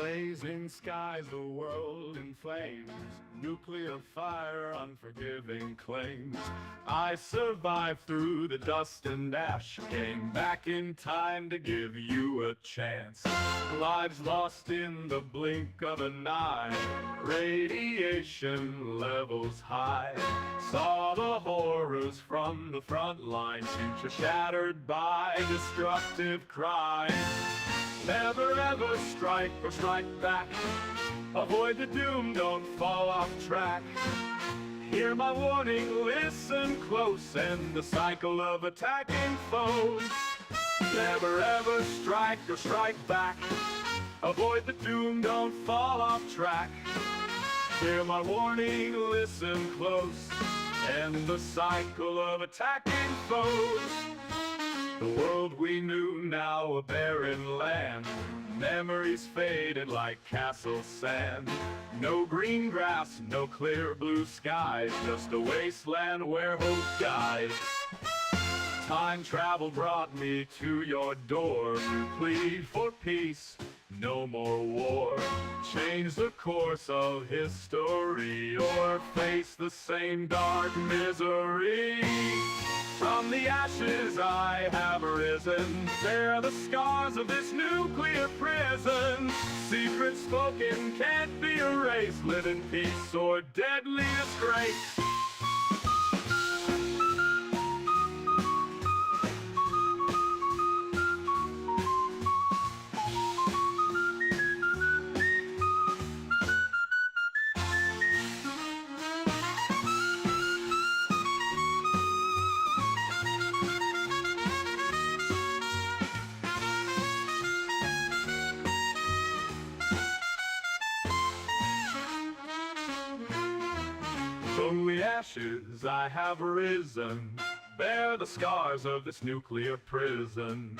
Blazing skies, the world in flames. Nuclear fire, unforgiving claims. I survived through the dust and ash. Came back in time to give you a chance. Lives lost in the blink of an eye. Radiation levels high. Saw the horrors from the front lines. Future shattered by destructive crime. Never ever strike or strike back. Avoid the doom, don't fall off track. Hear my warning, listen close. End the cycle of attacking foes. Never ever strike or strike back. Avoid the doom, don't fall off track. Hear my warning, listen close. End the cycle of attacking foes. The world we knew, now a barren land. Memories faded like castle sand. No green grass, no clear blue skies. Just a wasteland where hope dies. Time travel brought me to your door. Plead for peace, no more war. Change the course of history, or face the same dark misery. From the ashes I have risen. Bear the scars of this nuclear prison. Secrets spoken can't be erased. Live in peace or deadly disgrace. From the ashes I have risen. Bear the scars of this nuclear prison.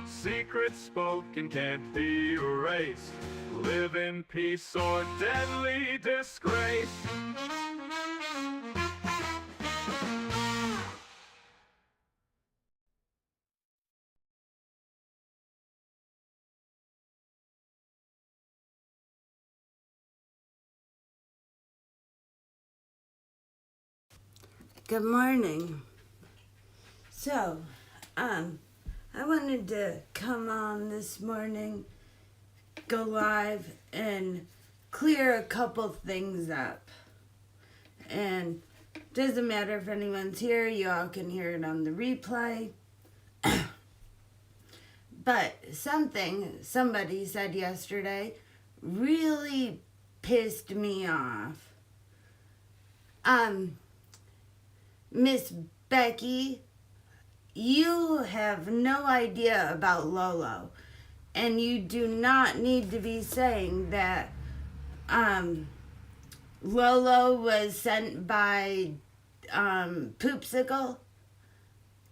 Secrets spoken can't be erased. Live in peace or deadly disgrace. Good morning. So, I wanted to come on this morning, go live, and clear a couple things up. And doesn't matter if anyone's here, you all can hear it on the replay. But something somebody said yesterday really pissed me off. Miss Becky, you have no idea about Lolo, and you do not need to be saying that Lolo was sent by Poopsicle,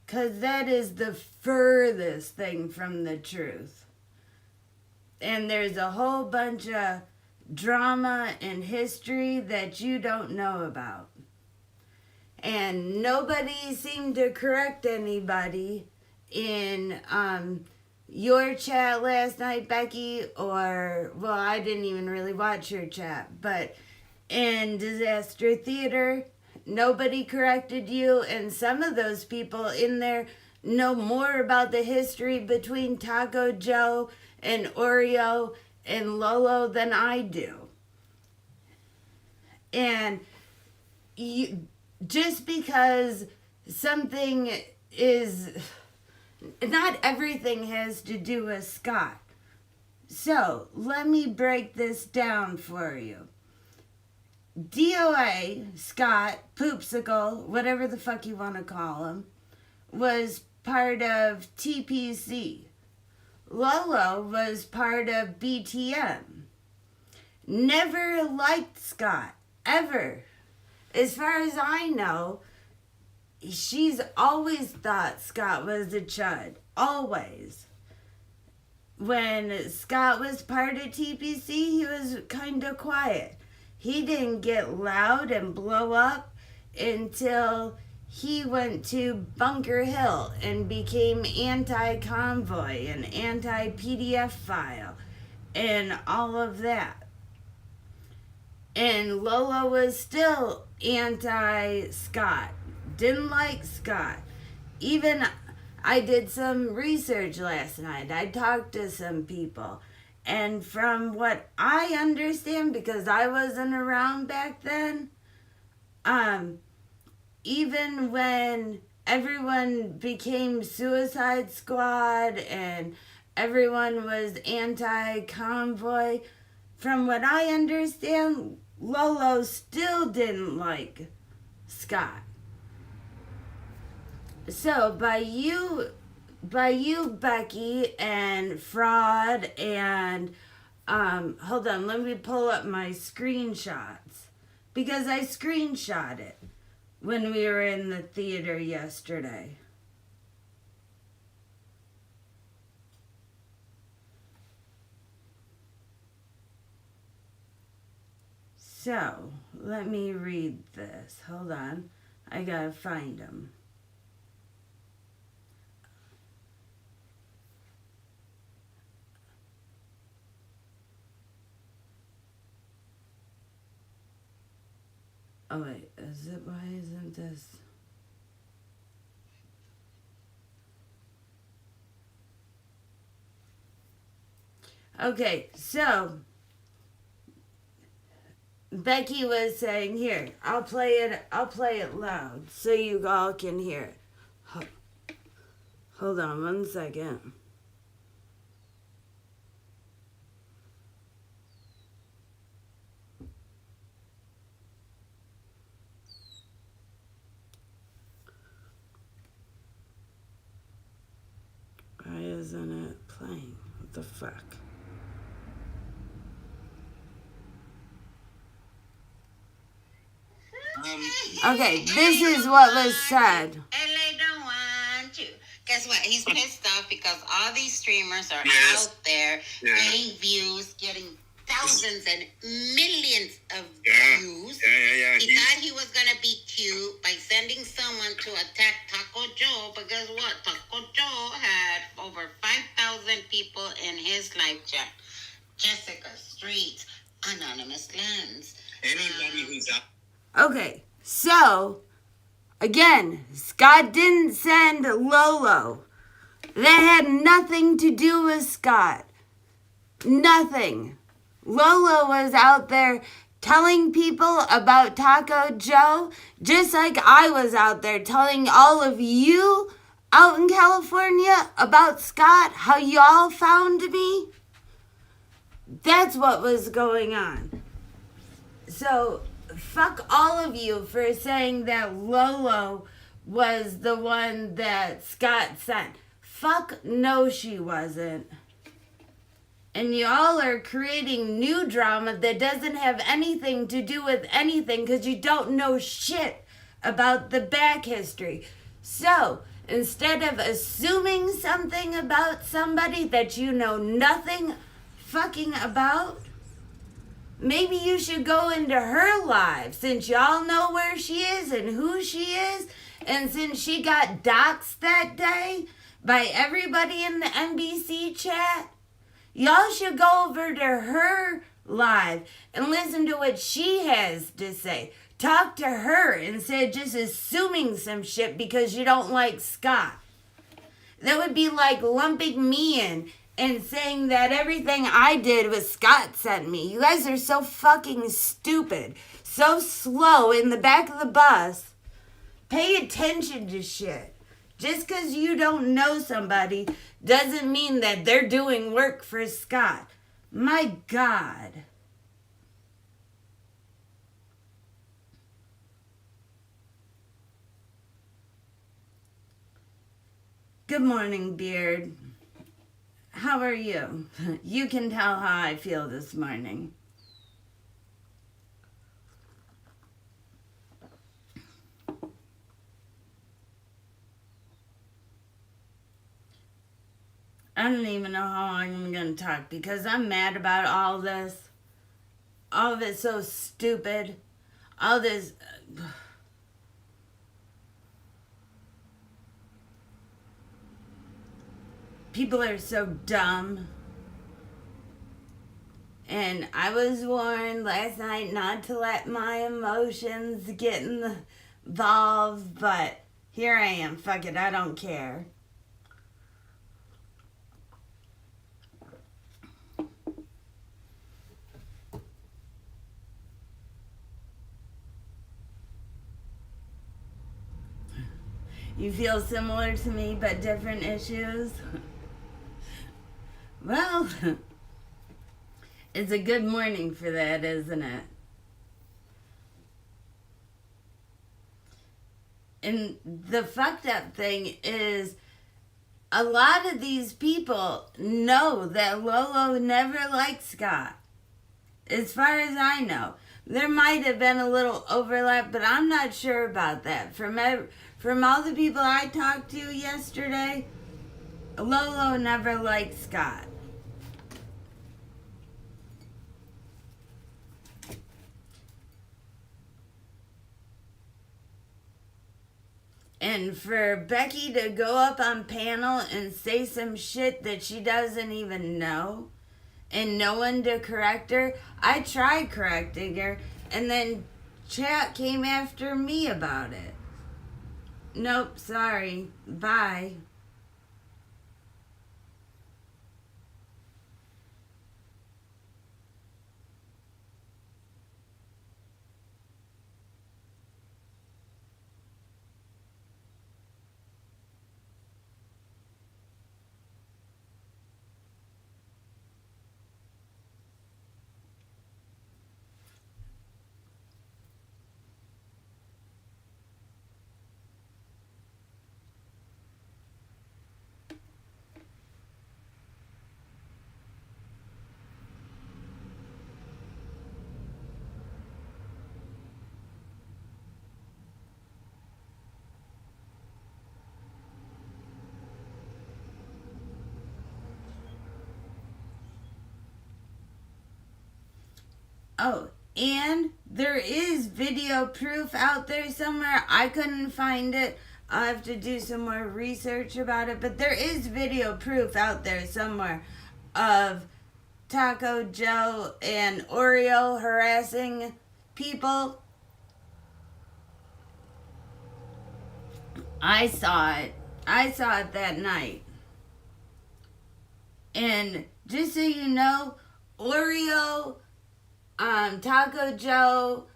because that is the furthest thing from the truth. And there's a whole bunch of drama and history that you don't know about. And nobody seemed to correct anybody in your chat last night, Becky, or, well, I didn't even really watch your chat, but in Disaster Theater, nobody corrected you, and some of those people in there know more about the history between Taco Joe and Oreo and Lolo than I do. And you... just because something is... not everything has to do with Scott. So, let me break this down for you. DOA, Scott, Poopsicle, whatever the fuck you want to call him, was part of TPC. Lolo was part of BTM. Never liked Scott, ever. As far as I know, she's always thought Scott was a chud. Always. When Scott was part of TPC, he was kind of quiet. He didn't get loud and blow up until he went to Bunker Hill and became anti-convoy and anti-PDF file. and all of that. And Lola was still anti-Scott. Didn't like Scott. Even I did some research last night. I talked to some people. And from what I understand, because I wasn't around back then, even when everyone became Suicide Squad and everyone was anti-convoy, from what I understand, Lolo still didn't like Scott. So by you, Becky, and Fraud, and hold on, let me pull up my screenshots because I screenshot it when we were in the theater yesterday. So let me read this. Hold on, I gotta find them. Oh wait, why isn't this? Okay, so Becky was saying, here, I'll play it loud so you all can hear it. Hold on 1 second. Why isn't it playing? What the fuck? Okay, this is what was said. LA don't want you. Guess what? He's pissed off because all these streamers are out there getting views, getting thousands and millions of views. He thought he was going to be cute by sending someone to attack Taco Joe, but guess what? Taco Joe had over 5,000 people in his live chat. Jessica Streets, Anonymous Lens. Anybody who's out. Okay, so, again, Scott didn't send Lolo. That had nothing to do with Scott. Nothing. Lolo was out there telling people about Taco Joe, just like I was out there telling all of you out in California about Scott, how y'all found me. That's what was going on. So, fuck all of you for saying that Lolo was the one that Scott sent. Fuck no, she wasn't. And y'all are creating new drama that doesn't have anything to do with anything because you don't know shit about the back history. So, instead of assuming something about somebody that you know nothing fucking about, maybe you should go into her life since y'all know where she is and who she is. And since she got doxxed that day by everybody in the NBC chat, y'all should go over to her live and listen to what she has to say. Talk to her instead of just assuming some shit because you don't like Scott. That would be like lumping me in and saying that everything I did was Scott sent me. You guys are so fucking stupid. So slow in the back of the bus. Pay attention to shit. Just because you don't know somebody doesn't mean that they're doing work for Scott. My God. Good morning, Beard. How are you? You can tell how I feel this morning. I don't even know how I'm going to talk because I'm mad about all this. All of it's so stupid. All this... People are so dumb. And I was warned last night not to let my emotions get involved, but here I am. Fuck it, I don't care. You feel similar to me, but different issues? Well, it's a good morning for that, isn't it? And the fucked up thing is, a lot of these people know that Lolo never liked Scott. As far as I know. There might have been a little overlap, but I'm not sure about that. From all the people I talked to yesterday, Lolo never liked Scott. And for Becky to go up on panel and say some shit that she doesn't even know, and no one to correct her, I tried correcting her, and then chat came after me about it. Nope, sorry. Bye. Oh, and there is video proof out there somewhere. I couldn't find it. I'll have to do some more research about it. But there is video proof out there somewhere of Taco Joe and Oreo harassing people. I saw it. I saw it that night. And just so you know, Oreo, Taco Joe,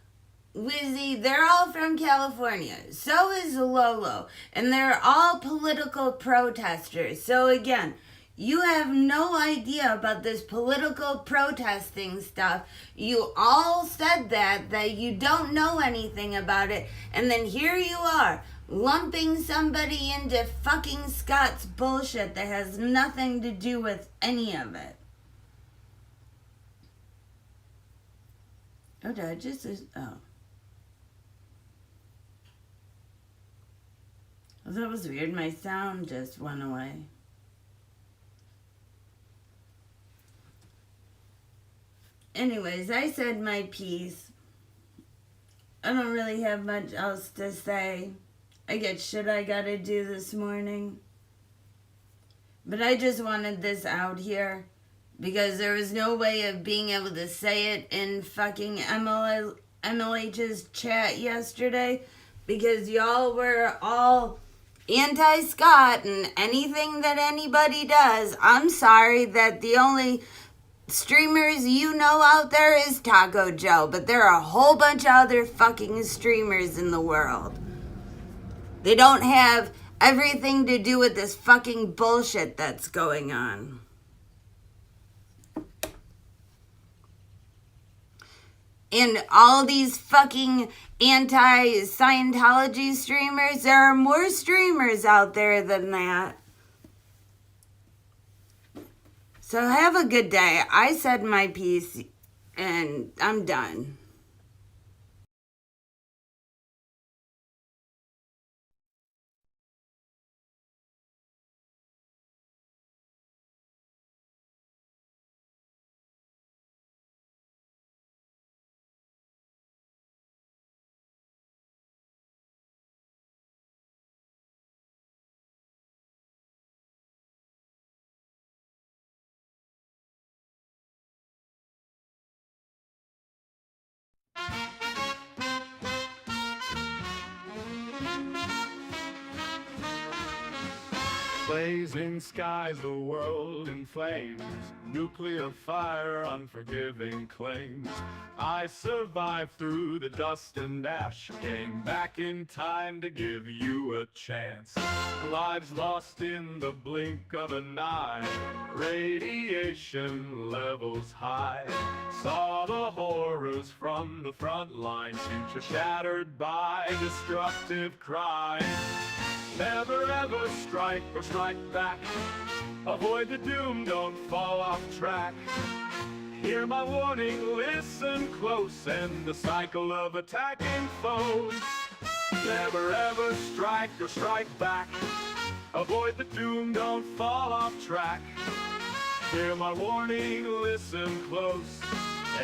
Wizzy, they're all from California. So is Lolo. And they're all political protesters. So again, you have no idea about this political protesting stuff. You all said that you don't know anything about it. And then here you are, lumping somebody into fucking Scott's bullshit that has nothing to do with any of it. Oh, did I just... Oh. Well, that was weird. My sound just went away. Anyways, I said my piece. I don't really have much else to say. I get shit I gotta do this morning. But I just wanted this out here because there was no way of being able to say it in fucking MLH's chat yesterday because y'all were all anti-Scott and anything that anybody does. I'm sorry that the only streamers you know out there is Taco Joe, but there are a whole bunch of other fucking streamers in the world. They don't have everything to do with this fucking bullshit that's going on. And all these fucking anti-Scientology streamers, there are more streamers out there than that. So have a good day. I said my piece and I'm done. Blazing skies, the world in flames. Nuclear fire, unforgiving claims. I survived through the dust and ash. Came back in time to give you a chance. Lives lost in the blink of an eye. Radiation levels high. Saw the horrors from the front lines. Future shattered by destructive crime. Never ever strike or strike back. Avoid the doom, don't fall off track. Hear my warning, listen close. End the cycle of attacking foes. Never ever strike or strike back. Avoid the doom, don't fall off track. Hear my warning, listen close.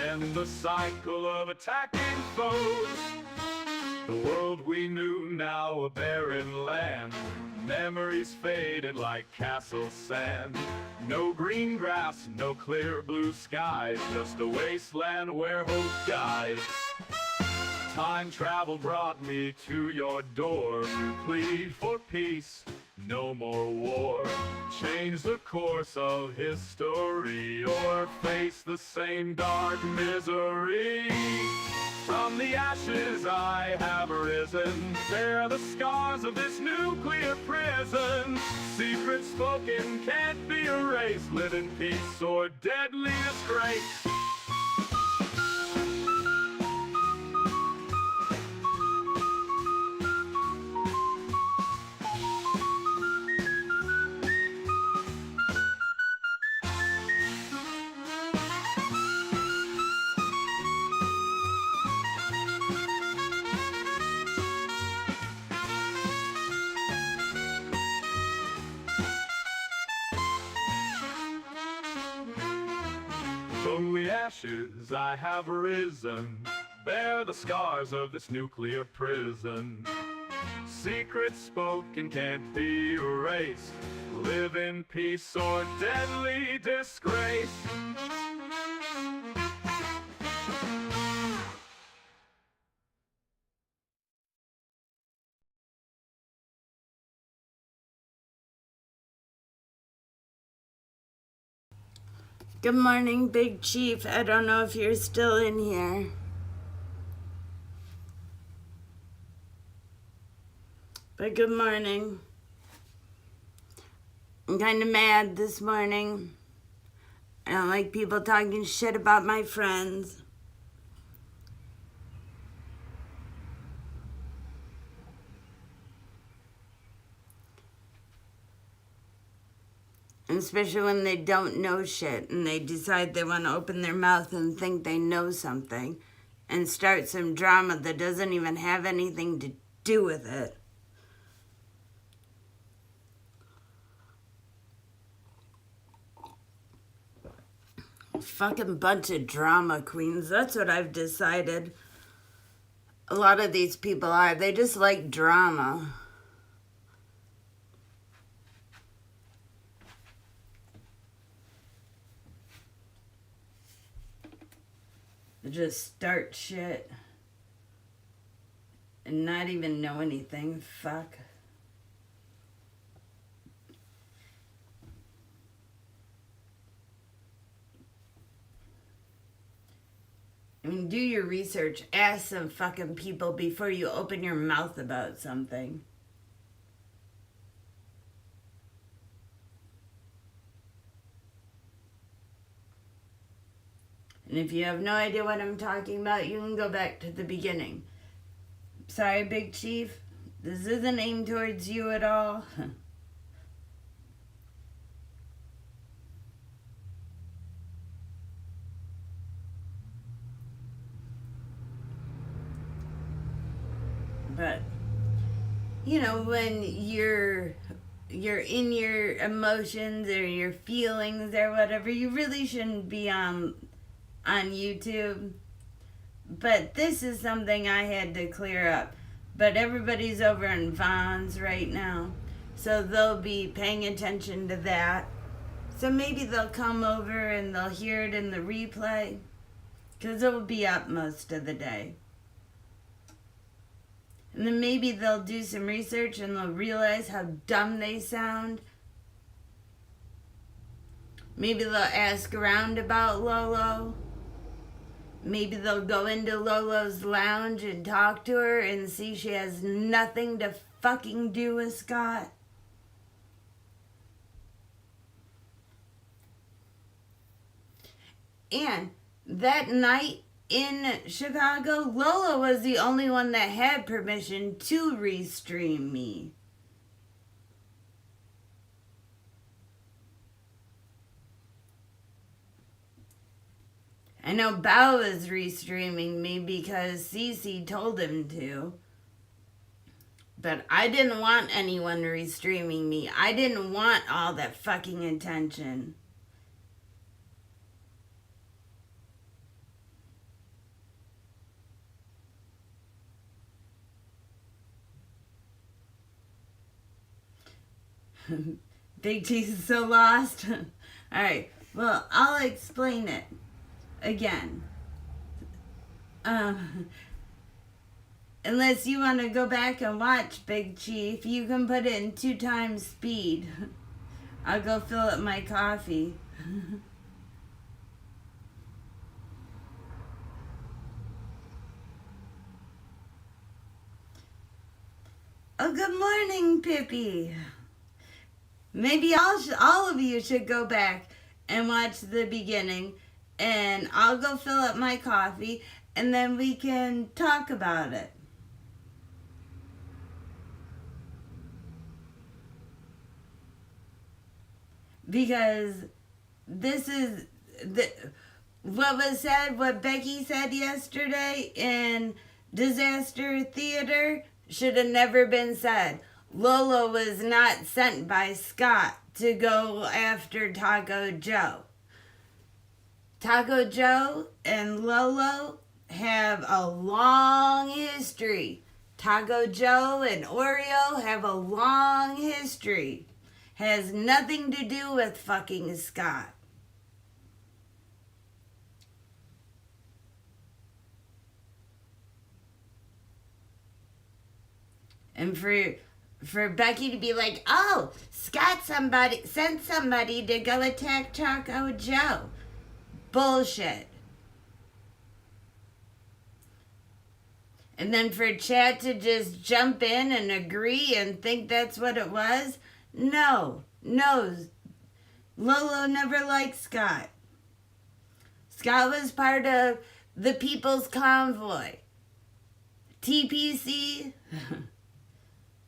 End the cycle of attacking foes. The world we knew, now a barren land. Memories faded like castle sand. No green grass, no clear blue skies. Just a wasteland where hope dies. Time travel brought me to your door to plead for peace, no more war. Change the course of history or face the same dark misery. From the ashes I have arisen. Bear the scars of this nuclear prison. Secrets spoken can't be erased. Live in peace or deadly disgrace. From the ashes I have risen, bear the scars of this nuclear prison. Secrets spoken can't be erased. Live in peace or deadly disgrace. Good morning, Big Chief. I don't know if you're still in here. But good morning. I'm kind of mad this morning. I don't like people talking shit about my friends. And especially when they don't know shit and they decide they want to open their mouth and think they know something and start some drama that doesn't even have anything to do with it. Fucking bunch of drama queens. That's what I've decided. A lot of these people are. They just like drama. Just start shit and not even know anything. Fuck. I mean, do your research. Ask some fucking people before you open your mouth about something. And if you have no idea what I'm talking about, you can go back to the beginning. Sorry, Big Chief. This isn't aimed towards you at all. But, you know, when you're in your emotions or your feelings or whatever, you really shouldn't be on YouTube. But this is something I had to clear up. But everybody's over in Vaughn's right now, so they'll be paying attention to that. So maybe they'll come over and they'll hear it in the replay, because it will be up most of the day. And then maybe they'll do some research and they'll realize how dumb they sound Maybe they'll ask around about Lolo. Maybe they'll go into Lolo's lounge and talk to her and see she has nothing to fucking do with Scott. And that night in Chicago, Lolo was the only one that had permission to restream me. I know Bao was restreaming me because Cece told him to. But I didn't want anyone restreaming me. I didn't want all that fucking attention. Big Cheese is so lost. Alright, well, I'll explain it again. Unless you want to go back and watch Big Chief, you can put it in 2 times speed. I'll go fill up my coffee. Oh, good morning, Pippi. Maybe all of you should go back and watch the beginning, and I'll go fill up my coffee, and then we can talk about it. Because this is what was said, what Becky said yesterday in Disaster Theater should have never been said. Lolo was not sent by Scott to go after Taco Joe. Taco Joe and Lolo have a long history. Taco Joe and Oreo have a long history. Has nothing to do with fucking Scott. And for Becky to be like, oh, Scott sent somebody to go attack Taco Joe. Bullshit. And then for Chad to just jump in and agree and think that's what it was. No. Lolo never liked Scott. Scott was part of the People's Convoy. TPC.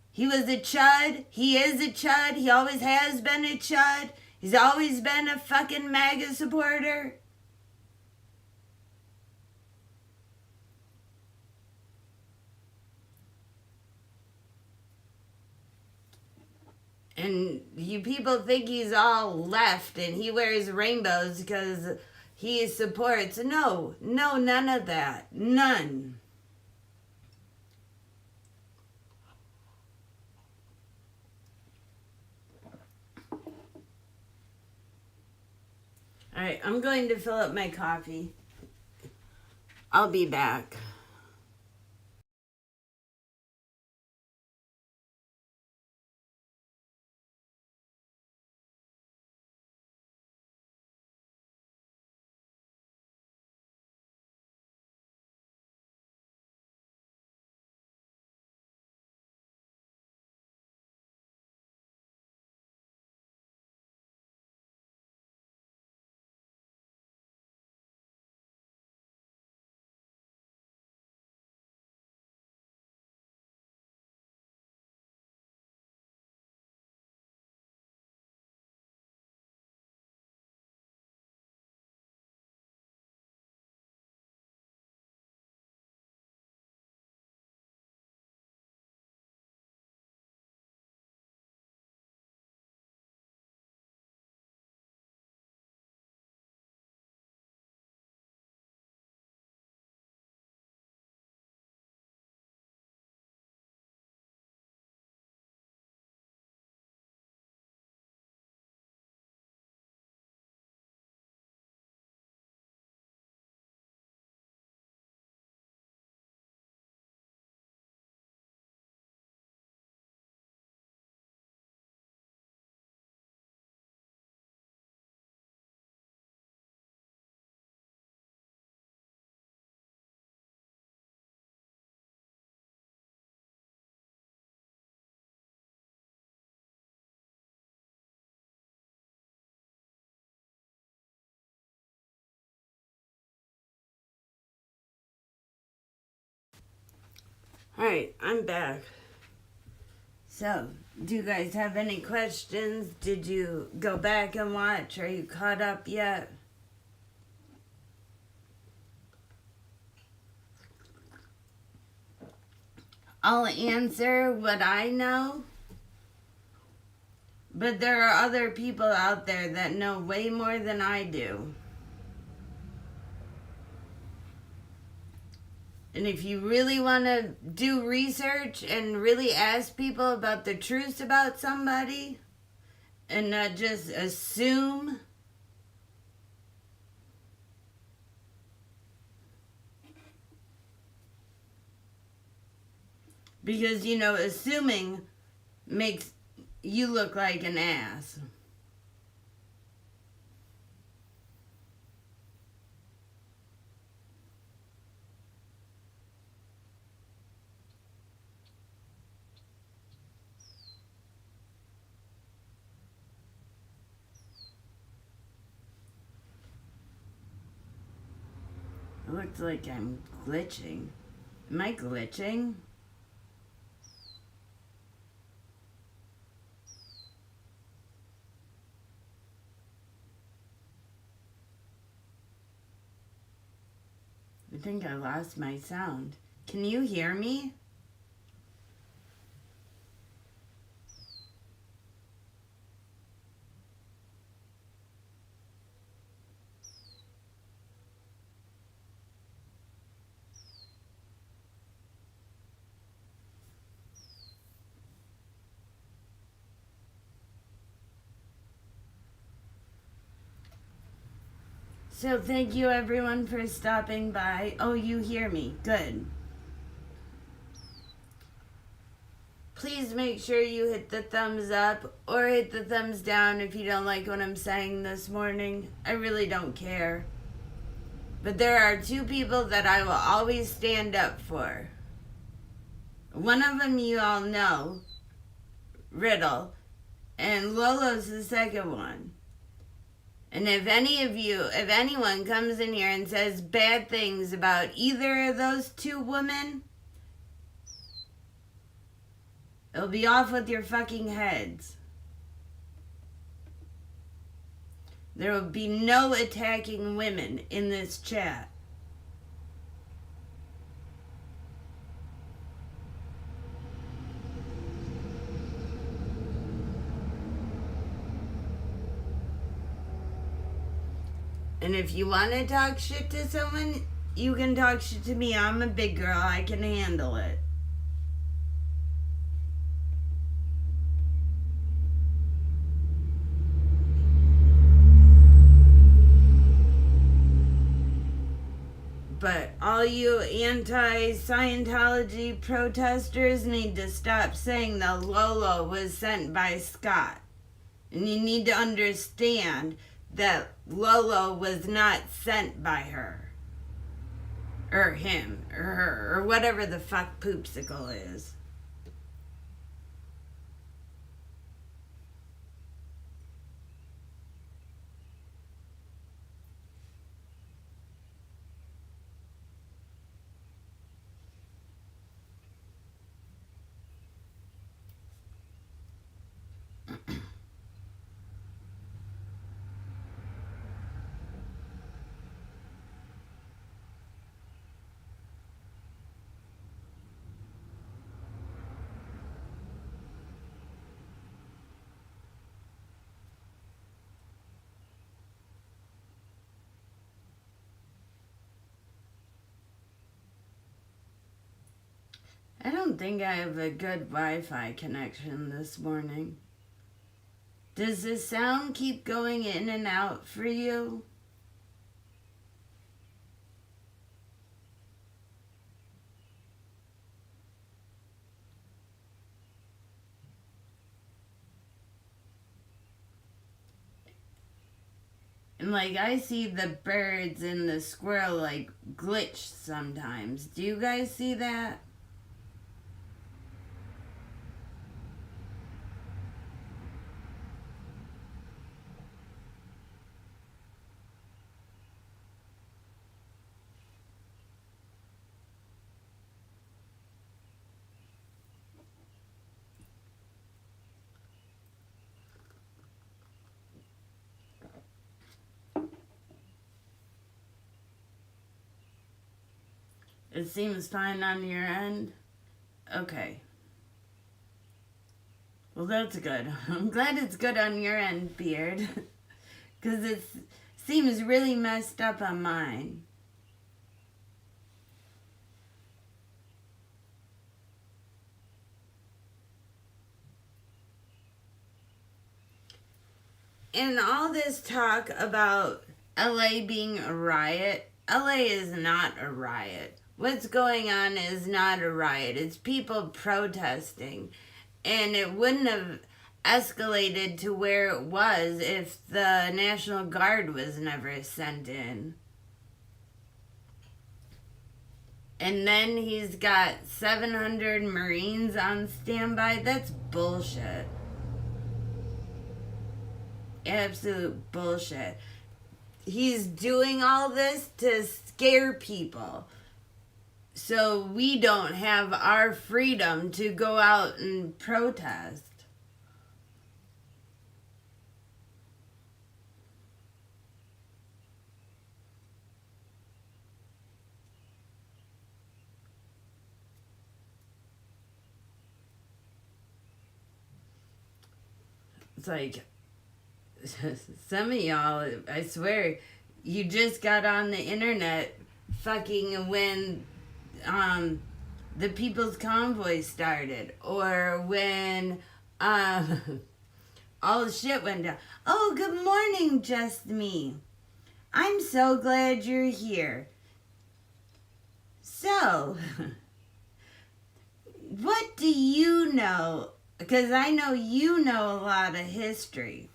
He was a chud. He is a chud. He always has been a chud. He's always been a fucking MAGA supporter. And you people think he's all left and he wears rainbows because he supports. No, none of that. None. All right, I'm going to fill up my coffee. I'll be back. Alright, I'm back. So, do you guys have any questions? Did you go back and watch? Are you caught up yet? I'll answer what I know. But there are other people out there that know way more than I do. And if you really want to do research and really ask people about the truth about somebody and not just assume, because, you know, assuming makes you look like an ass. It looks like I'm glitching. Am I glitching? I think I lost my sound. Can you hear me? So thank you everyone for stopping by. Oh, you hear me. Good. Please make sure you hit the thumbs up or hit the thumbs down if you don't like what I'm saying this morning. I really don't care. But there are two people that I will always stand up for. One of them you all know, Riddle, and Lolo's the second one. And if anyone comes in here and says bad things about either of those two women, it'll be off with your fucking heads. There will be no attacking women in this chat. And if you want to talk shit to someone, you can talk shit to me. I'm a big girl. I can handle it. But all you anti-Scientology protesters need to stop saying that Lolo was sent by Scott. And you need to understand that Lolo was not sent by her. Or him. Or her. Or whatever the fuck Poopsicle is. I don't think I have a good Wi-Fi connection this morning. Does the sound keep going in and out for you? And like I see the birds and the squirrel like glitch sometimes. Do you guys see that? It seems fine on your end? Okay. Well, that's good. I'm glad it's good on your end, Beard. Because it seems really messed up on mine. And all this talk about LA being a riot, LA is not a riot. What's going on is not a riot. It's people protesting. And it wouldn't have escalated to where it was if the National Guard was never sent in. And then he's got 700 Marines on standby. That's bullshit. Absolute bullshit. He's doing all this to scare people. So we don't have our freedom to go out and protest. It's like, some of y'all, I swear, you just got on the internet fucking when the People's Convoy started, or when all the shit went down. Oh, good morning, Just Me. I'm so glad you're here. So, what do you know? Because I know you know a lot of history.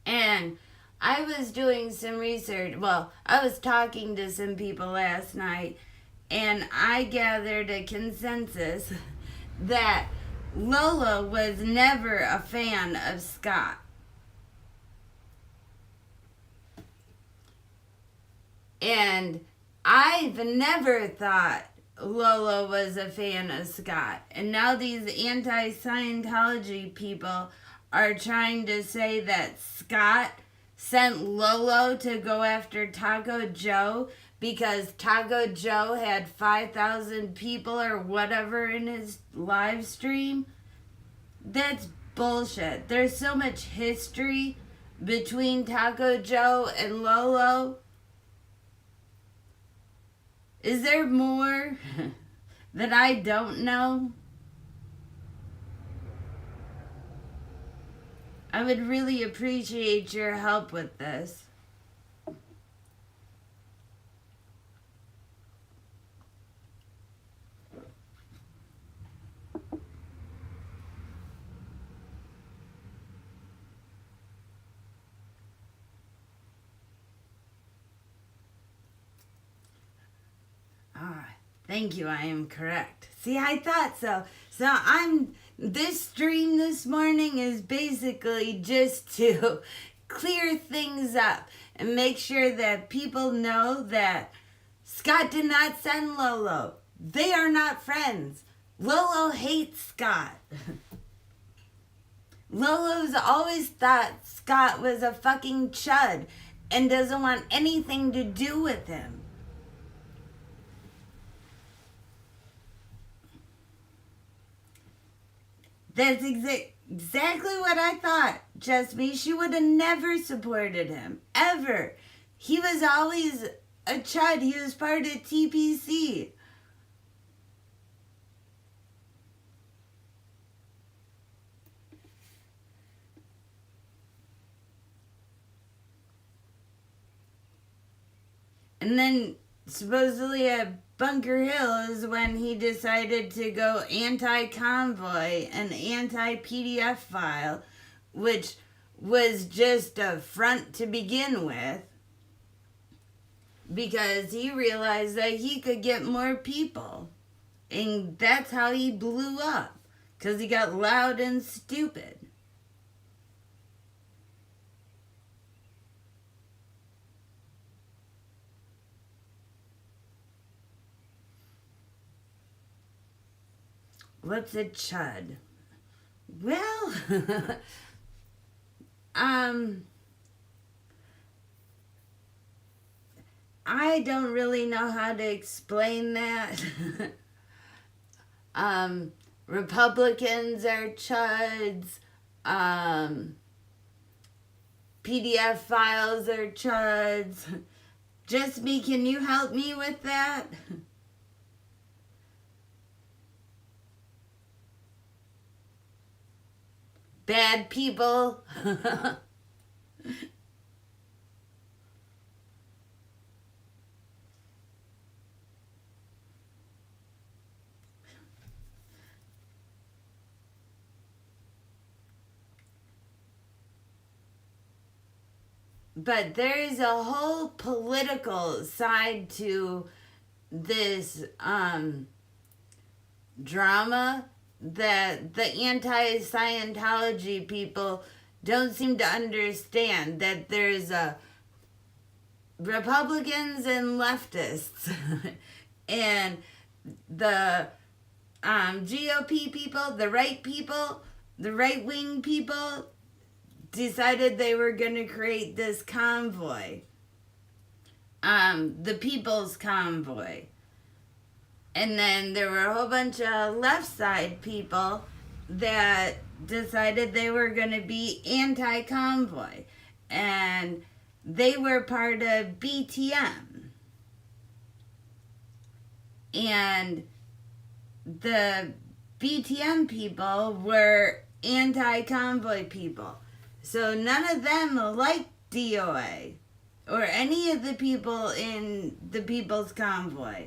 And I was doing some research. Well, I was talking to some people last night, and I gathered a consensus that Lola was never a fan of Scott. And I've never thought Lola was a fan of Scott. And now these anti-Scientology people are trying to say that Scott sent Lolo to go after Taco Joe because Taco Joe had 5,000 people or whatever in his live stream. That's bullshit. There's so much history between Taco Joe and Lolo. Is there more that I don't know? I would really appreciate your help with this. Thank you, I am correct. See, I thought so. This stream this morning is basically just to clear things up and make sure that people know that Scott did not send Lolo. They are not friends. Lolo hates Scott. Lolo's always thought Scott was a fucking chud and doesn't want anything to do with him. That's exactly what I thought, Just Me. She would have never supported him, ever. He was always a chud. He was part of TPC. And then supposedly at Bunker Hill is when he decided to go anti-convoy and anti-PDF file, which was just a front to begin with, because he realized that he could get more people. And that's how he blew up, because he got loud and stupid. What's a chud? Well, I don't really know how to explain that. Republicans are chuds. PDF files are chuds. Just me, can you help me with that? Bad people. But there is a whole political side to this drama that the anti-Scientology people don't seem to understand, that there's Republicans and leftists and the GOP people, the right-wing people decided they were going to create this convoy, the People's Convoy. And then there were a whole bunch of left side people that decided they were going to be anti-convoy. And they were part of BTM. And the BTM people were anti-convoy people. So none of them liked DOA or any of the people in the People's Convoy.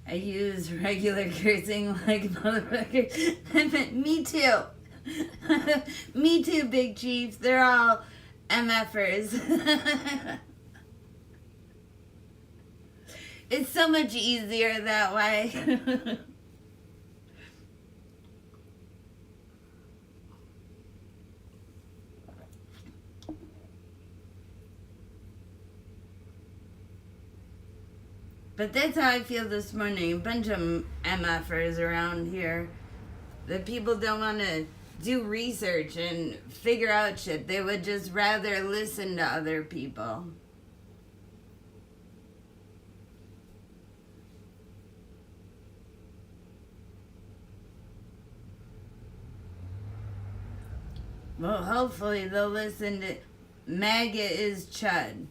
I use regular cursing like motherfucker. Me too. Me too, Big Chief. They're all MFers. It's so much easier that way. But that's how I feel this morning. A bunch of MFers around here. The people don't want to do research and figure out shit. They would just rather listen to other people. Well, hopefully they'll listen to MAGA is Chud.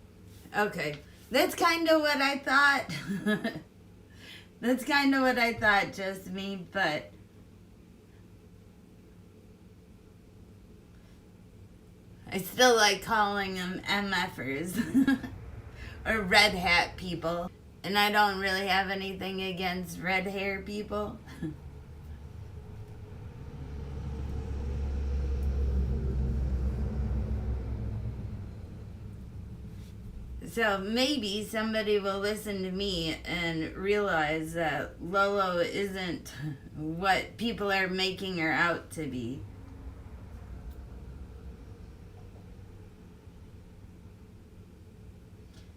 Okay, that's kind of what I thought. That's kind of what I thought, just me, but I still like calling them MFers or red hat people. And I don't really have anything against red hair people. So maybe somebody will listen to me and realize that Lolo isn't what people are making her out to be.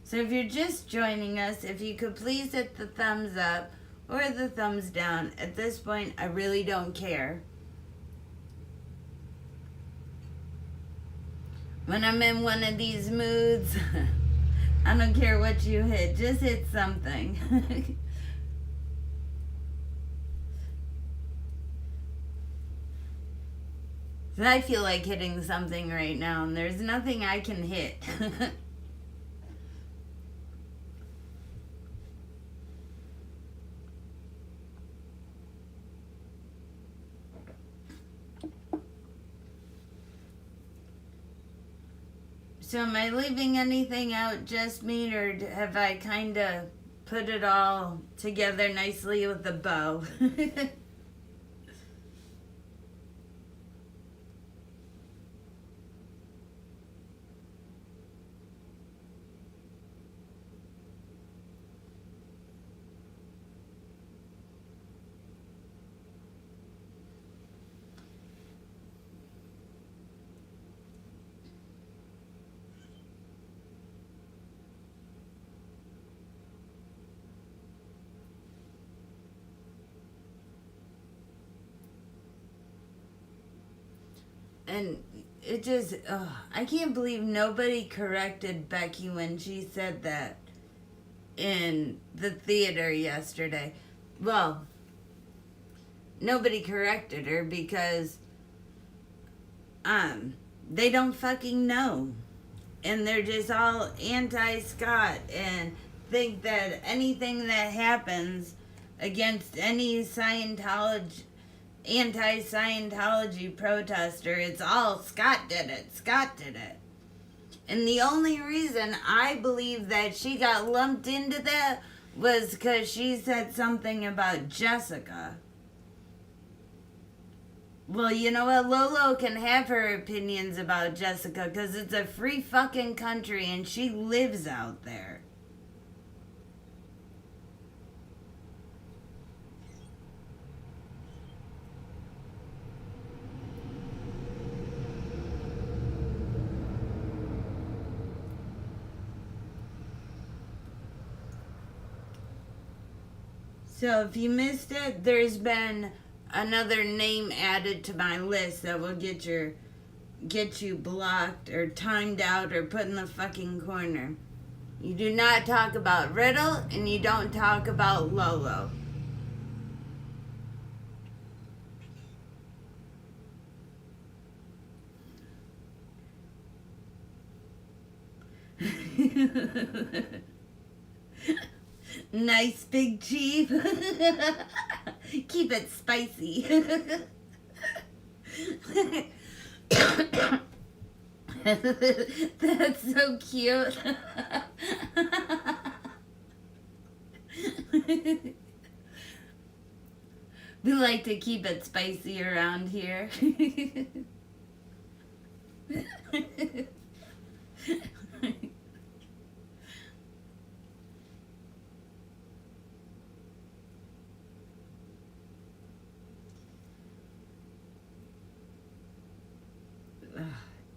So if you're just joining us, if you could please hit the thumbs up or the thumbs down. At this point, I really don't care. When I'm in one of these moods, I don't care what you hit. Just hit something. So I feel like hitting something right now, and there's nothing I can hit. So am I leaving anything out, just me, or have I kind of put it all together nicely with a bow? And it just, I can't believe nobody corrected Becky when she said that in the theater yesterday. Well, nobody corrected her because they don't fucking know. And they're just all anti-Scott and think that anything that happens against any anti-Scientology protester, it's all Scott did it. Scott did it. And the only reason I believe that she got lumped into that was because she said something about Jessica. Well, you know what? Lolo can have her opinions about Jessica because it's a free fucking country and she lives out there. So if you missed it, there's been another name added to my list that will get you blocked or timed out or put in the fucking corner. You do not talk about Riddle and you don't talk about Lolo. Nice, Big Chief. Keep it spicy. That's so cute. We like to keep it spicy around here.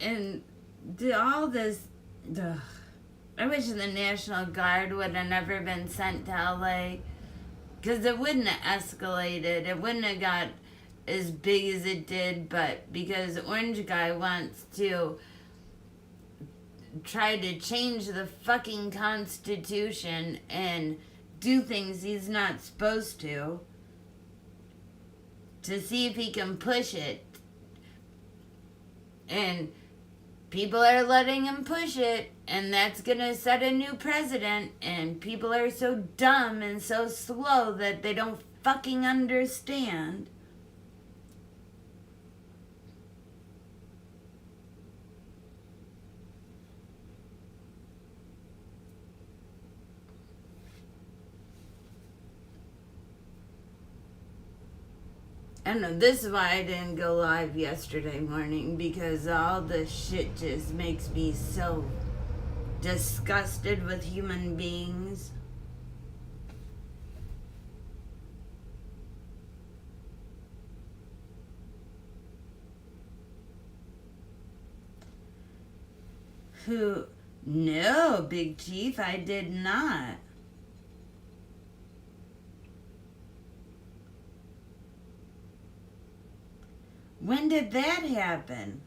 And all this, I wish the National Guard would have never been sent to LA, because it wouldn't have escalated. It wouldn't have got as big as it did, but because Orange Guy wants to try to change the fucking Constitution and do things he's not supposed to see if he can push it. And people are letting him push it, and that's gonna set a new precedent, and people are so dumb and so slow that they don't fucking understand. I don't know, this is why I didn't go live yesterday morning, because all this shit just makes me so disgusted with human beings. Who? No, Big Chief, I did not. When did that happen?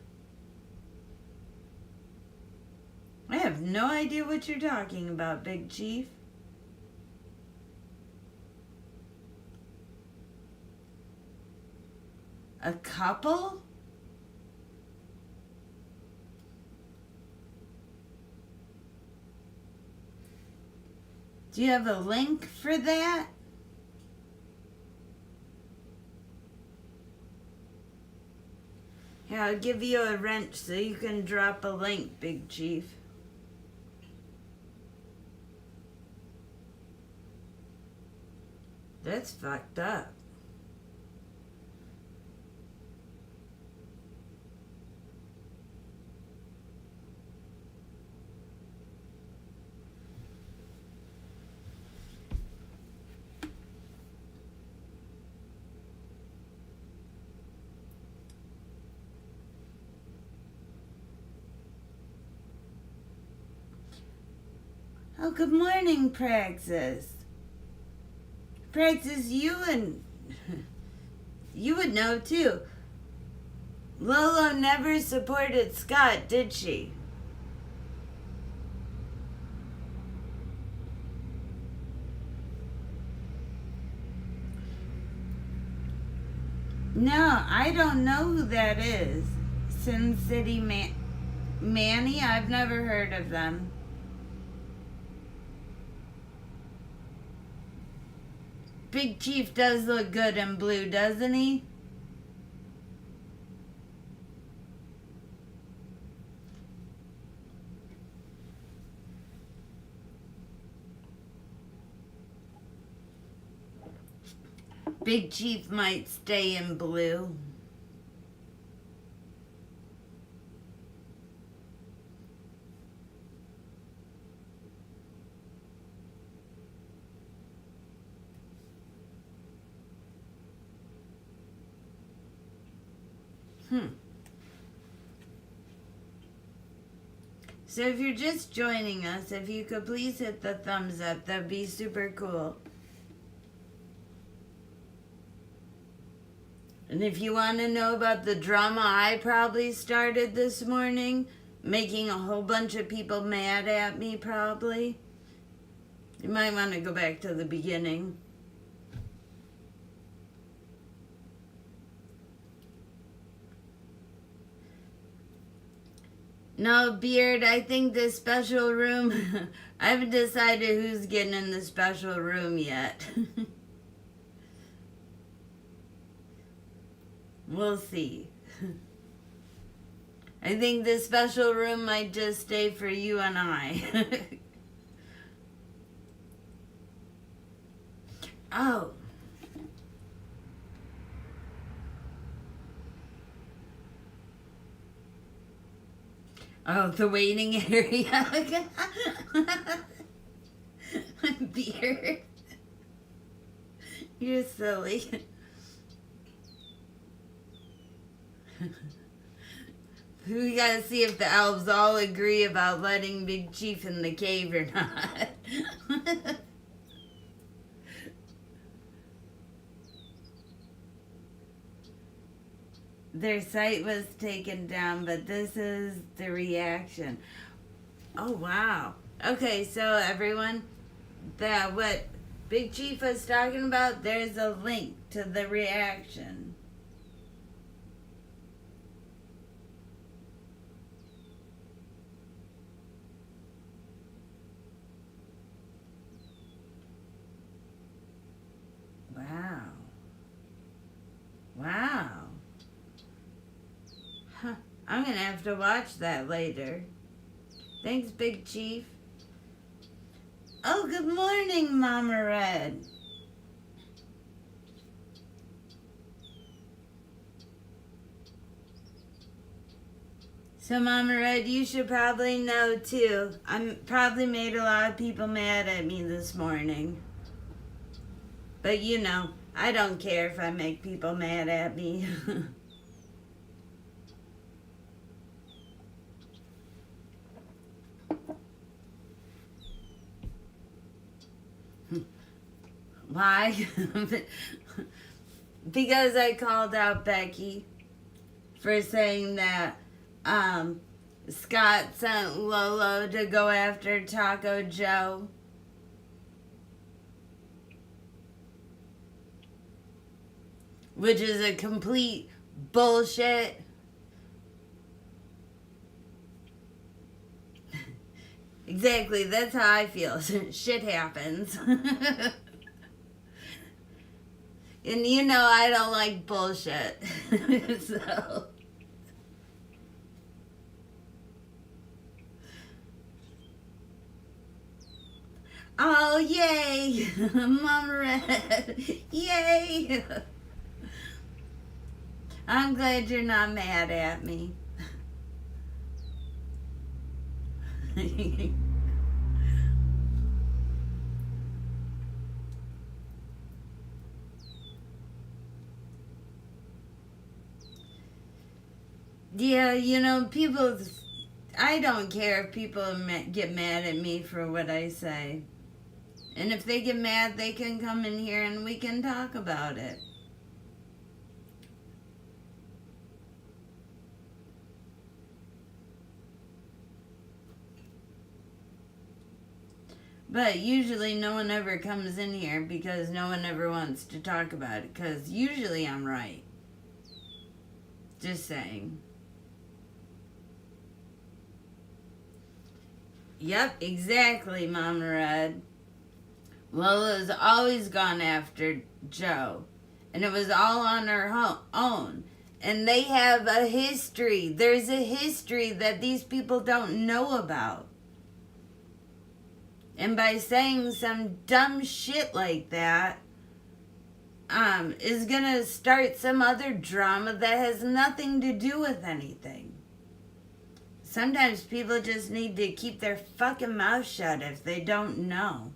I have no idea what you're talking about, Big Chief. A couple? Do you have a link for that? Yeah, I'll give you a wrench so you can drop a link, Big Chief. That's fucked up. Oh, good morning, Praxis. Praxis, you would know too. Lolo never supported Scott, did she? No, I don't know who that is. Sin City Manny? I've never heard of them. Big Chief does look good in blue, doesn't he? Big Chief might stay in blue. So if you're just joining us, if you could please hit the thumbs up, that'd be super cool. And if you want to know about the drama I probably started this morning, making a whole bunch of people mad at me probably, you might want to go back to the beginning. No, Beard, I think the special room, I haven't decided who's getting in the special room yet. We'll see. I think the special room might just stay for you and I. Oh. Oh, the waiting area. Beard. You're silly. We gotta see if the elves all agree about letting Big Chief in the cave or not. Their site was taken down, but this is the reaction. Oh, wow. Okay, so everyone, what Big Chief was talking about, there's a link to the reaction. Wow. Wow. Huh. I'm going to have to watch that later. Thanks, Big Chief. Oh, good morning, Mama Red. So, Mama Red, you should probably know, too. I probably made a lot of people mad at me this morning. But, you know, I don't care if I make people mad at me. Why? Because I called out Becky for saying that Scott sent Lolo to go after Taco Joe. Which is a complete bullshit. Exactly, that's how I feel. Shit happens. And you know I don't like bullshit. So. Oh, yay! Mama Red. Yay! I'm glad you're not mad at me. Yeah, you know, people, I don't care if people get mad at me for what I say. And if they get mad, they can come in here and we can talk about it. But usually no one ever comes in here because no one ever wants to talk about it. Because usually I'm right. Just saying. Yep, exactly, Mama Red. Well, it was always gone after Joe. And it was all on her own. And they have a history. There's a history that these people don't know about. And by saying some dumb shit like that, is gonna start some other drama that has nothing to do with anything. Sometimes people just need to keep their fucking mouth shut if they don't know.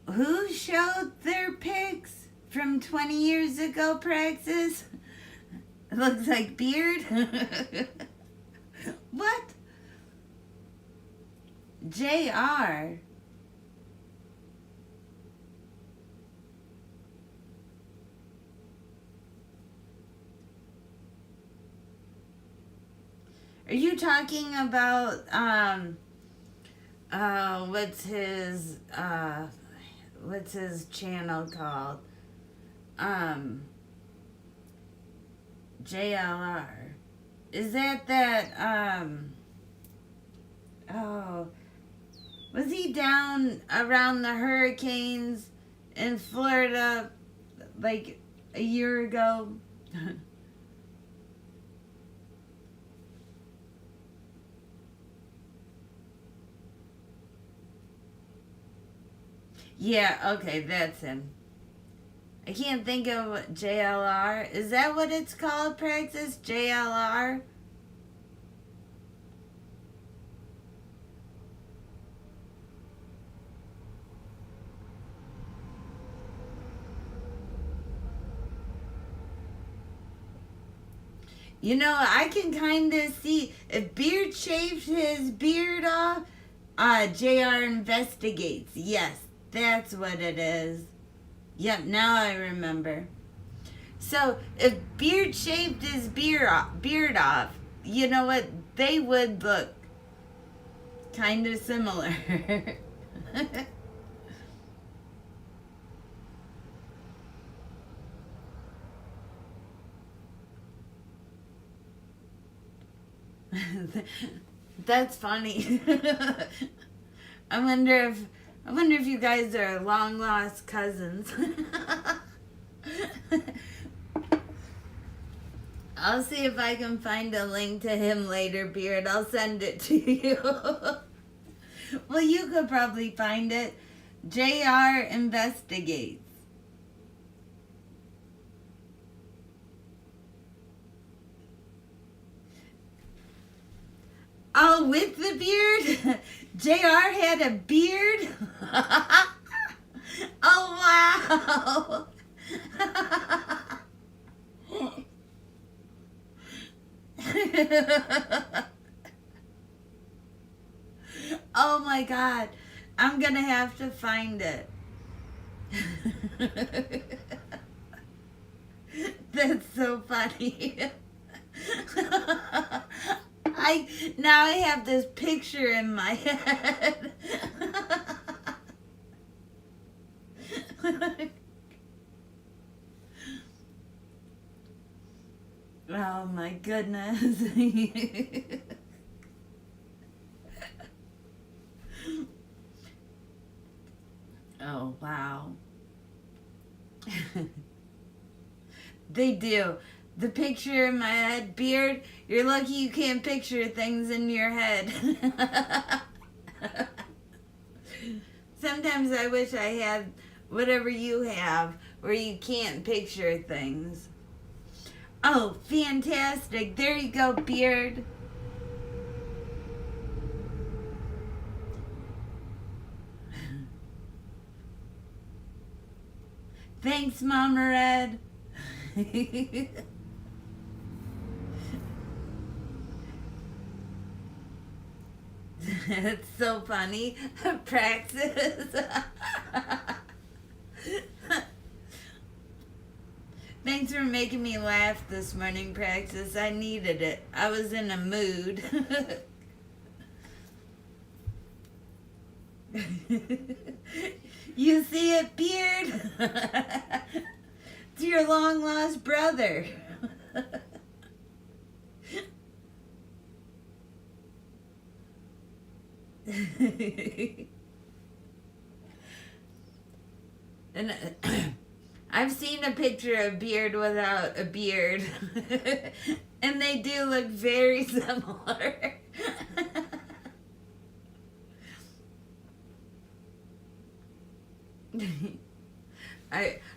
Who showed their pics from 20 years ago, Praxis? It looks like Beard. What? JR. Are you talking about, what's his channel called? JLR. Is that, was he down around the hurricanes in Florida like a year ago? Yeah, okay, that's him. I can't think of JLR. Is that what it's called, Praxis? JLR? You know, I can kind of see if Beard shaved his beard off, JR investigates. Yes, that's what it is. Yep, now I remember. So, if Beard shaved his beard off, you know what? They would look kind of similar. That's funny. I wonder if you guys are long lost cousins. I'll see if I can find a link to him later, Beard. I'll send it to you. Well, you could probably find it. JR investigates. Oh, with the beard? JR had a beard? Oh, wow. Oh, my God. I'm going to have to find it. That's so funny. Now I have this picture in my head. Oh my goodness. Oh wow. They do. The picture in my head, Beard, you're lucky you can't picture things in your head. Sometimes I wish I had whatever you have, where you can't picture things. Oh, fantastic. There you go, Beard. Thanks, Mama Red. It's so funny. Praxis. Thanks for making me laugh this morning, Praxis. I needed it. I was in a mood. You see it, Beard? It's your long lost brother. And I've seen a picture of Beard without a beard, and they do look very similar.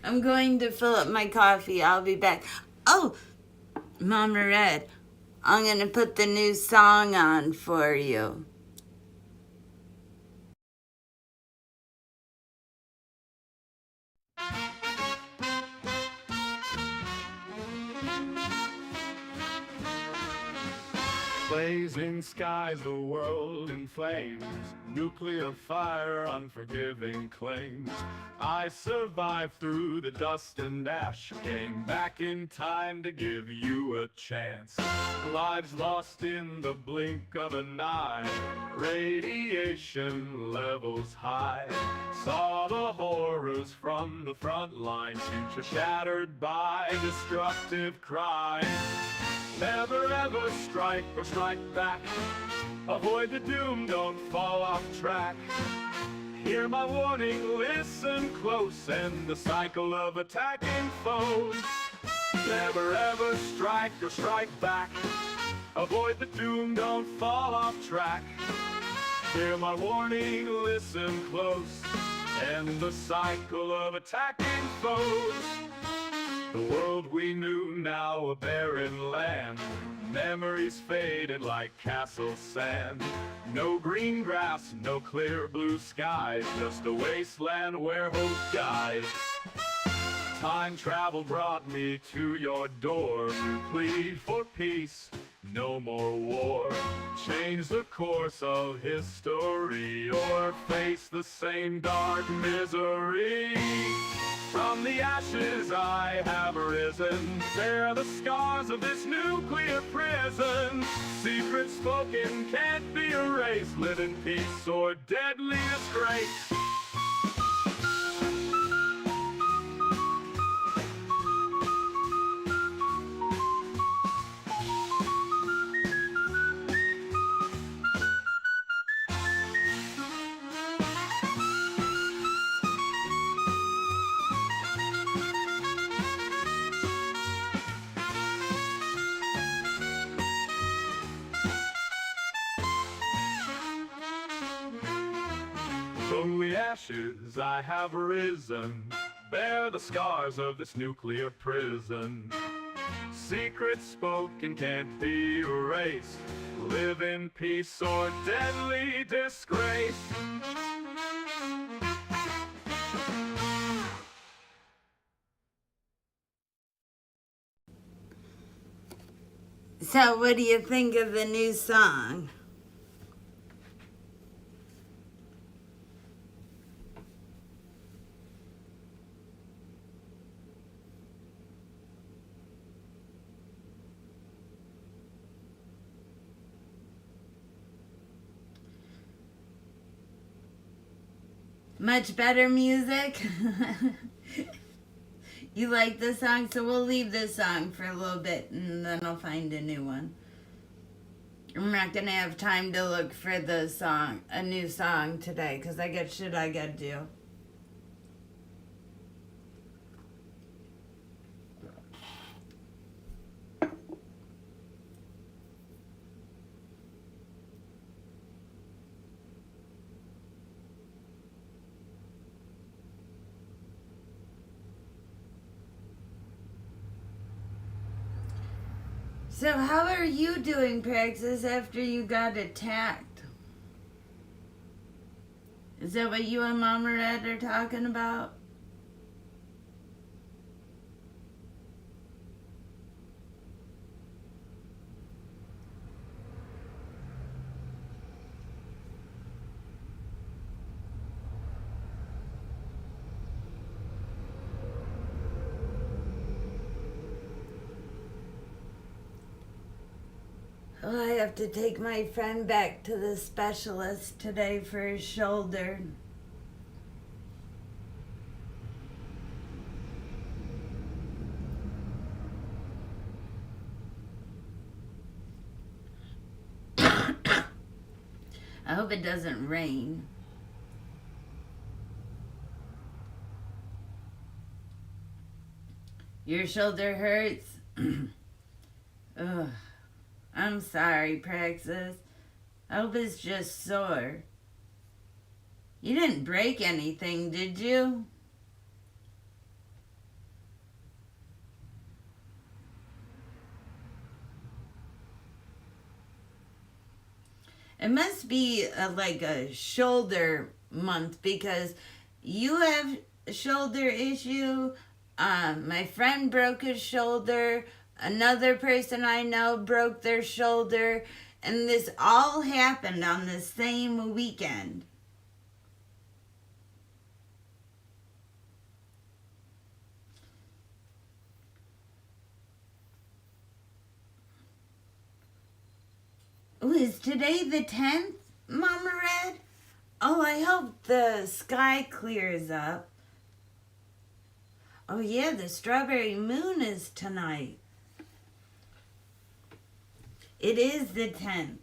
I'm going to fill up my coffee. I'll be back. Oh, Mama Red, I'm going to put the new song on for you. Blazing skies, the world in flames. Nuclear fire, unforgiving claims. I survived through the dust and ash. Came back in time to give you a chance. Lives lost in the blink of an eye. Radiation levels high. Saw the horrors from the front lines. Future shattered by destructive crime. Never ever strike or strike back. Avoid the doom, don't fall off track. Hear my warning, listen close. End the cycle of attacking foes. Never ever strike or strike back. Avoid the doom, don't fall off track. Hear my warning, listen close. End the cycle of attacking foes. The world we knew, now a barren land. Memories faded like castle sand. No green grass, no clear blue skies. Just a wasteland where hope dies. Time travel brought me to your door. Plead for peace, no more war. Change the course of history, or face the same dark misery. From the ashes I have risen. Bear the scars of this nuclear prison. Secrets spoken can't be erased. Live in peace or deadly disgrace. From the ashes I have risen. Bear the scars of this nuclear prison. Secrets spoken can't be erased. Live in peace or deadly disgrace. So, what do you think of the new song? Much better music? You like this song? So we'll leave this song for a little bit and then I'll find a new one. I'm not gonna have time to look for the song, a new song today, because I got shit I gotta do. So how are you doing, Praxis, after you got attacked? Is that what you and Mama Red are talking about? Oh, I have to take my friend back to the specialist today for his shoulder. I hope it doesn't rain. Your shoulder hurts? Ugh. I'm sorry, Praxis. I hope it's just sore. You didn't break anything, did you? It must be like a shoulder month because you have a shoulder issue. My friend broke his shoulder. Another person I know broke their shoulder. And this all happened on the same weekend. Ooh, is today the 10th, Mama Red? Oh, I hope the sky clears up. Oh yeah, the strawberry moon is tonight. It is the 10th.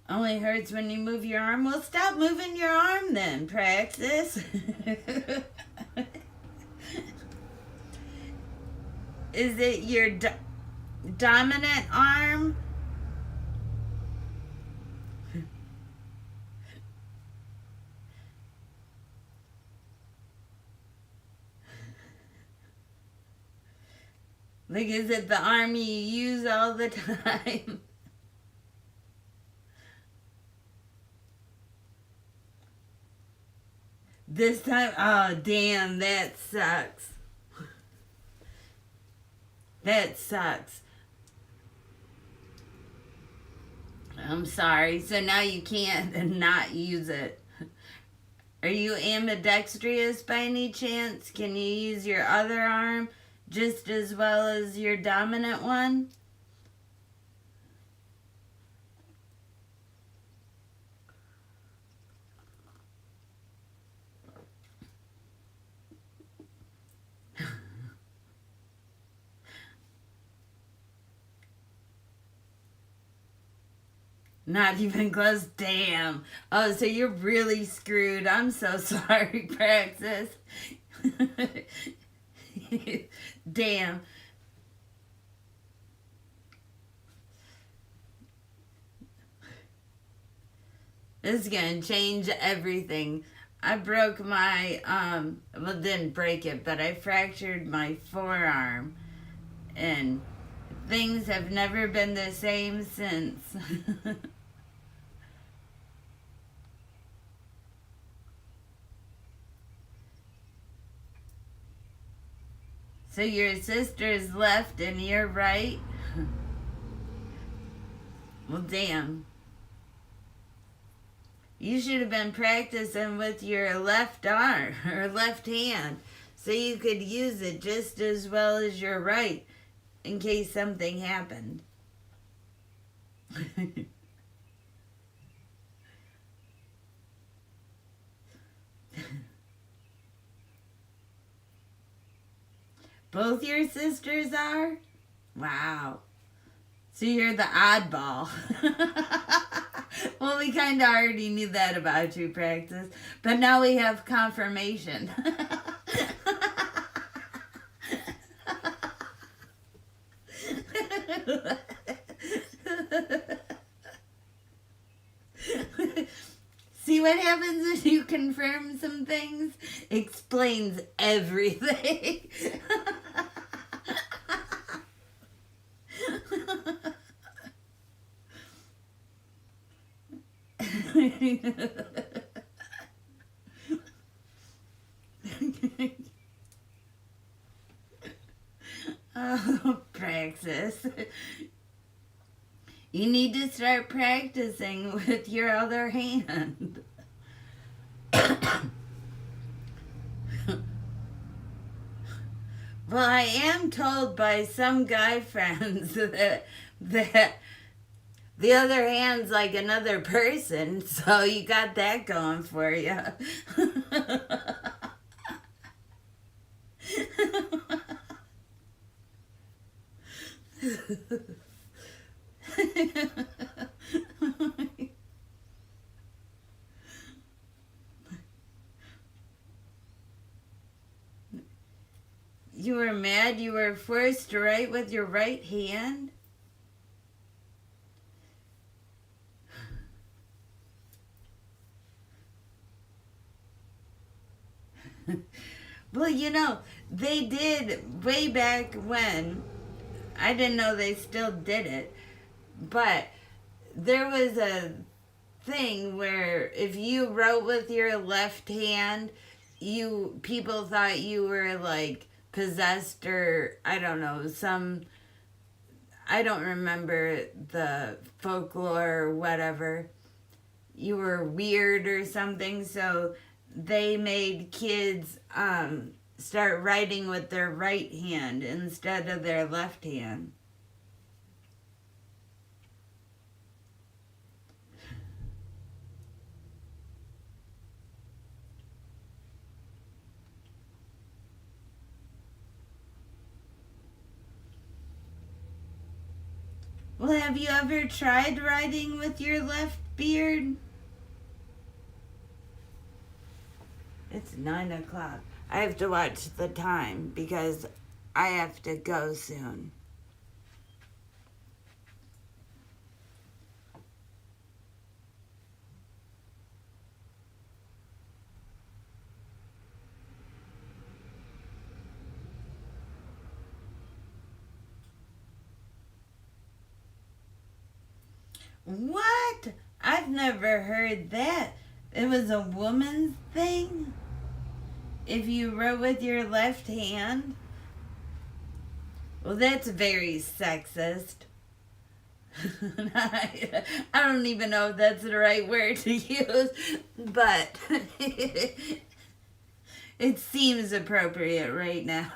Only hurts when you move your arm. Well, stop moving your arm then, Praxis. Is it your dominant arm? Like, is it the arm you use all the time? This time, oh damn, that sucks. That sucks. I'm sorry. So now you can't not use it. Are you ambidextrous by any chance? Can you use your other arm just as well as your dominant one? Not even close. Damn. Oh, so you're really screwed. I'm so sorry, Praxis. Damn. This is gonna change everything. I broke my, well, didn't break it, but I fractured my forearm. And things have never been the same since. So your sister's left and you're right? Well, damn. You should have been practicing with your left arm or left hand so you could use it just as well as your right in case something happened. Both your sisters are? Wow. So you're the oddball. Well, we kind of already knew that about you, Praxis. But now we have confirmation. See what happens when you confirm some things? Explains everything. Oh, Praxis. You need to start practicing with your other hand. Well, I am told by some guy friends that the other hand's like another person, so you got that going for you. You were mad you were forced to write with your right hand? Well, they did way back when. I didn't know they still did it. But there was a thing where if you wrote with your left hand, people thought you were like possessed, or I don't know, I don't remember the folklore or whatever. You were weird or something, so they made kids start writing with their right hand instead of their left hand. Well, have you ever tried writing with your left beard? It's 9 o'clock. I have to watch the time because I have to go soon. What? I've never heard that. It was a woman's thing? If you wrote with your left hand? Well, that's very sexist. I don't even know if that's the right word to use, but it seems appropriate right now.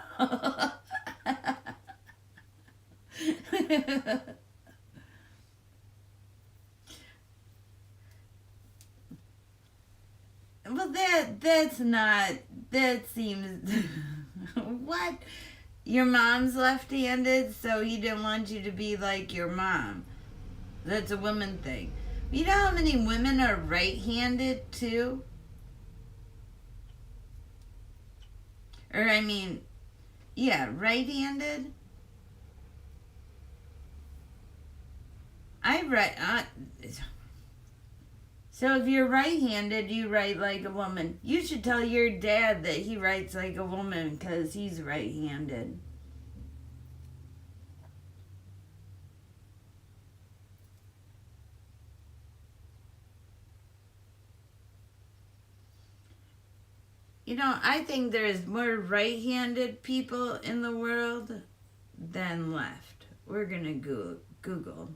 Well, that seems, what? Your mom's left-handed, so he didn't want you to be like your mom. That's a woman thing. You know how many women are right-handed, too? Or, I mean, yeah, right-handed. So if you're right-handed, you write like a woman. You should tell your dad that he writes like a woman because he's right-handed. I think there's more right-handed people in the world than left. We're going to Google.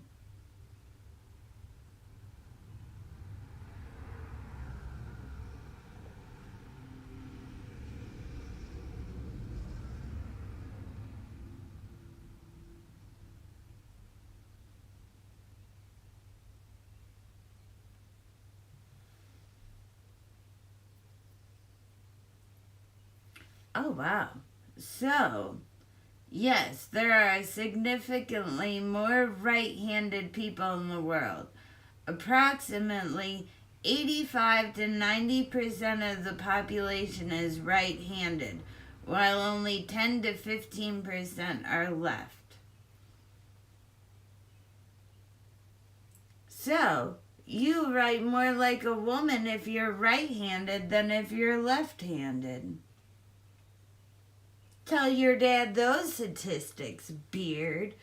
Oh, wow. So, yes, there are significantly more right-handed people in the world. Approximately 85 to 90% of the population is right-handed, while only 10 to 15% are left. So, you write more like a woman if you're right-handed than if you're left-handed. Tell your dad those statistics, beard.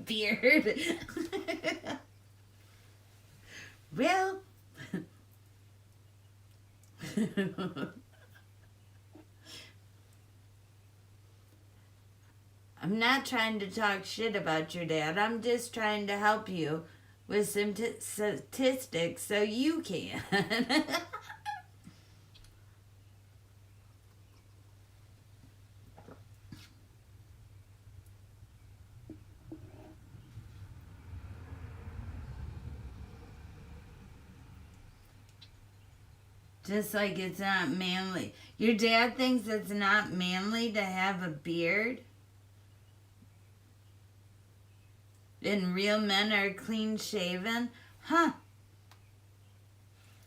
Beard. Well, I'm not trying to talk shit about your dad. I'm just trying to help you with some statistics so you can. Just like it's not manly. Your dad thinks it's not manly to have a beard? And real men are clean shaven? Huh.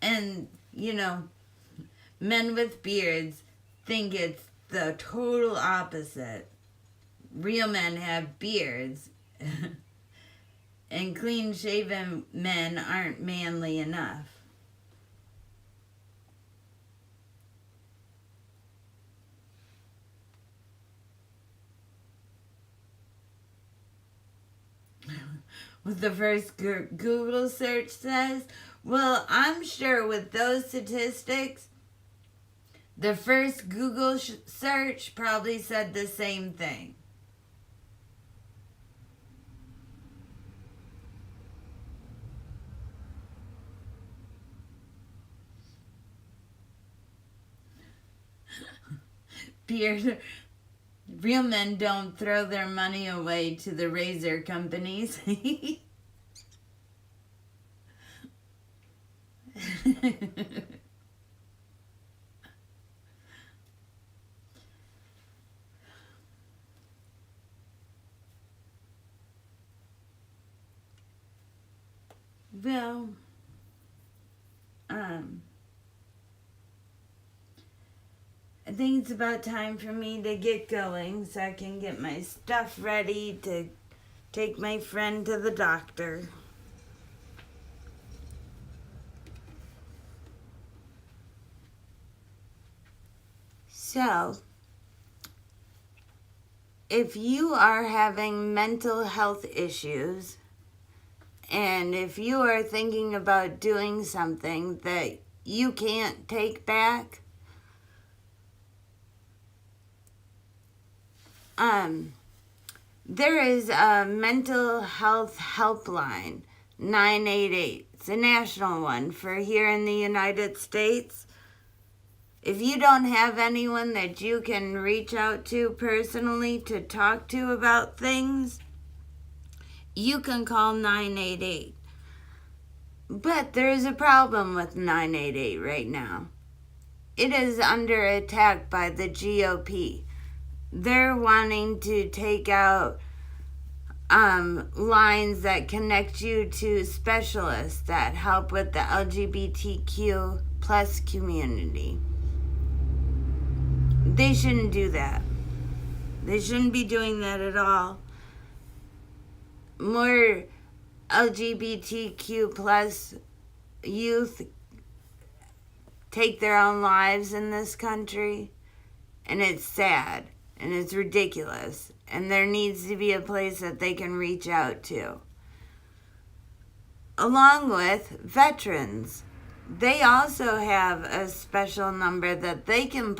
And, men with beards think it's the total opposite. Real men have beards. And clean shaven men aren't manly enough. What the first Google search says? Well, I'm sure with those statistics, the first Google search probably said the same thing. Beard. Real men don't throw their money away to the razor companies. Well, I think it's about time for me to get going so I can get my stuff ready to take my friend to the doctor. So, if you are having mental health issues, and if you are thinking about doing something that you can't take back, there is a mental health helpline, 988. It's a national one for here in the United States. If you don't have anyone that you can reach out to personally to talk to about things, you can call 988. But there's a problem with 988 right now. It is under attack by the GOP. They're wanting to take out lines that connect you to specialists that help with the LGBTQ plus community. They shouldn't do that. They shouldn't be doing that at all. More LGBTQ plus youth take their own lives in this country, and it's sad. And it's ridiculous. And there needs to be a place that they can reach out to. Along with veterans. They also have a special number that they can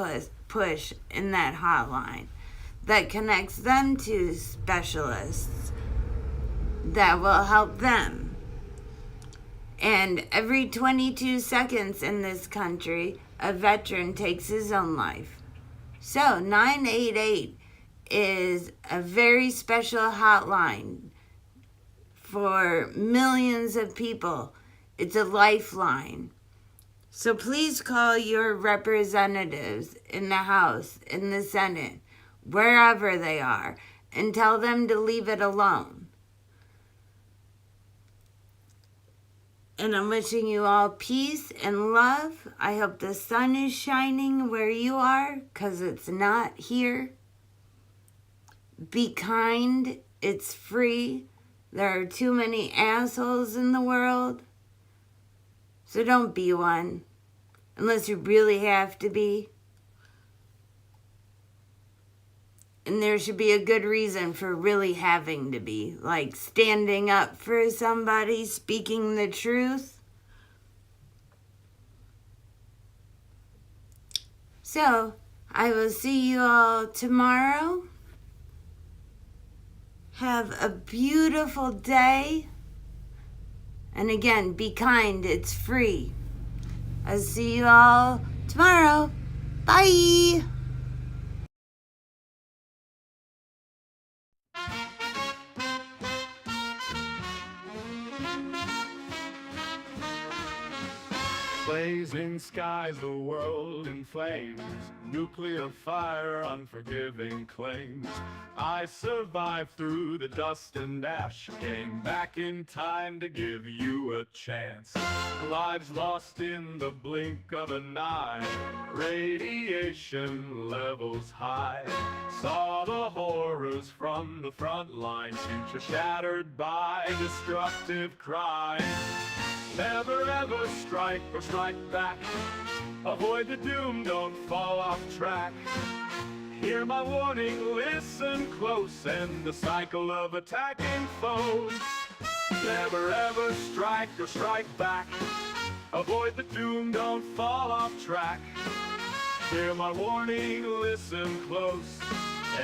push in that hotline that connects them to specialists that will help them. And every 22 seconds in this country, a veteran takes his own life. So 988 is a very special hotline for millions of people. It's a lifeline. So please call your representatives in the House, in the Senate, wherever they are, and tell them to leave it alone. And I'm wishing you all peace and love. I hope the sun is shining where you are, because it's not here. Be kind. It's free. There are too many assholes in the world. So don't be one. Unless you really have to be. And there should be a good reason for really having to be. Like standing up for somebody, speaking the truth. So, I will see you all tomorrow. Have a beautiful day. And again, be kind. It's free. I'll see you all tomorrow. Bye. Blazing skies, the world in flames. Nuclear fire, unforgiving claims. I survived through the dust and ash. Came back in time to give you a chance. Lives lost in the blink of an eye. Radiation levels high. Saw the horrors from the front lines. Future shattered by destructive crime. Never ever strike or strike back. Avoid the doom, don't fall off track. Hear my warning, listen close. End the cycle of attacking foes. Never ever strike or strike back. Avoid the doom, don't fall off track. Hear my warning, listen close.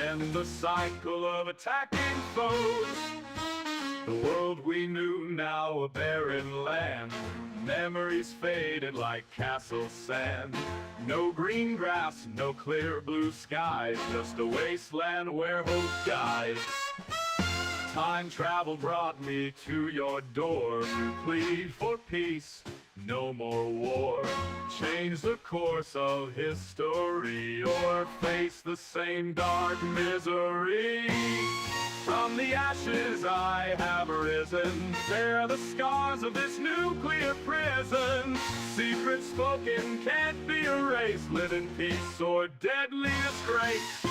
End the cycle of attacking foes. The world we knew, now a barren land. Memories faded like castle sand. No green grass, no clear blue skies. Just a wasteland where hope dies. Time travel brought me to your door to plead for peace, no more war. Change the course of history or face the same dark misery. From the ashes I have arisen. Bear the scars of this nuclear prison. Secrets spoken can't be erased. Live in peace or deadly disgrace.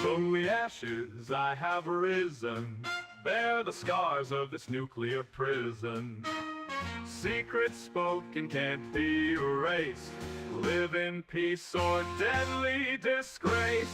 From the ashes I have risen, bear the scars of this nuclear prison. Secrets spoken can't be erased. Live in peace or deadly disgrace.